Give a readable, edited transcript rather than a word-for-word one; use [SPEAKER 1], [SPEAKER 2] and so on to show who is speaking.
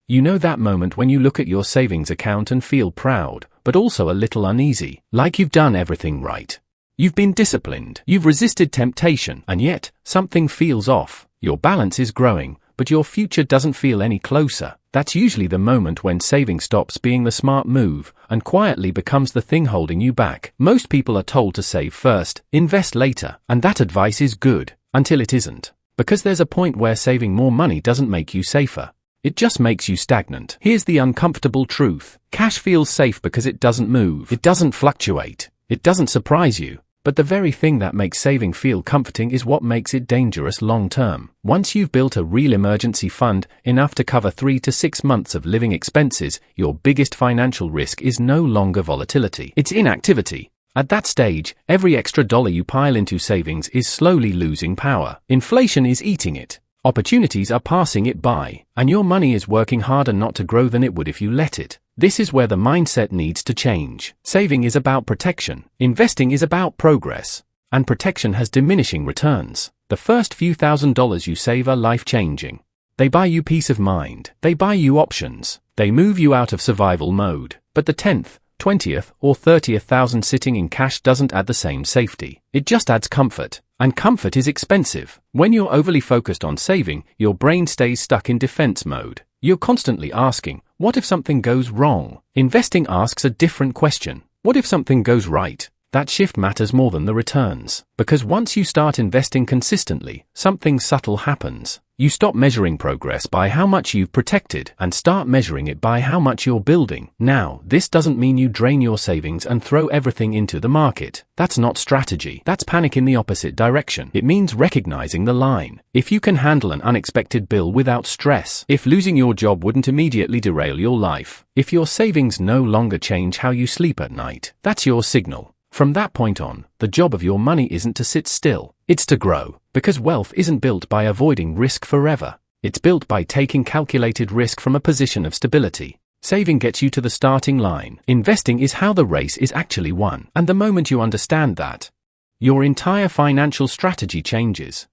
[SPEAKER 1] You know that moment when you look at your savings account and feel proud, but also a little uneasy, like you've done everything right. You've been disciplined, you've resisted temptation, and yet, something feels off. Your balance is growing, but your future doesn't feel any closer. That's usually the moment when saving stops being the smart move and quietly becomes the thing holding you back. Most people are told to save first, invest later, and that advice is good, until it isn't. Because there's a point where saving more money doesn't make you safer. It just makes you stagnant. Here's the uncomfortable truth. Cash feels safe because it doesn't move. It doesn't fluctuate. It doesn't surprise you. But the very thing that makes saving feel comforting is what makes it dangerous long term. Once you've built a real emergency fund, enough to cover 3 to 6 months of living expenses, your biggest financial risk is no longer volatility. It's inactivity. At that stage, every extra dollar you pile into savings is slowly losing power. Inflation is eating it. Opportunities are passing it by, and your money is working harder not to grow than it would if you let it. This is where the mindset needs to change. Saving is about protection, investing is about progress, and protection has diminishing returns. The first few $1,000s you save are life-changing. They buy you peace of mind, they buy you options, they move you out of survival mode. But the 10th, 20th, or 30th thousand sitting in cash doesn't add the same safety. It just adds comfort. And comfort is expensive. When you're overly focused on saving, your brain stays stuck in defense mode. You're constantly asking, what if something goes wrong? Investing asks a different question. What if something goes right? That shift matters more than the returns. Because once you start investing consistently, something subtle happens. You stop measuring progress by how much you've protected and start measuring it by how much you're building. Now, this doesn't mean you drain your savings and throw everything into the market. That's not strategy. That's panic in the opposite direction. It means recognizing the line. If you can handle an unexpected bill without stress, if losing your job wouldn't immediately derail your life, if your savings no longer change how you sleep at night, that's your signal. From that point on, the job of your money isn't to sit still, it's to grow. Because wealth isn't built by avoiding risk forever. It's built by taking calculated risk from a position of stability. Saving gets you to the starting line. Investing is how the race is actually won. And the moment you understand that, your entire financial strategy changes.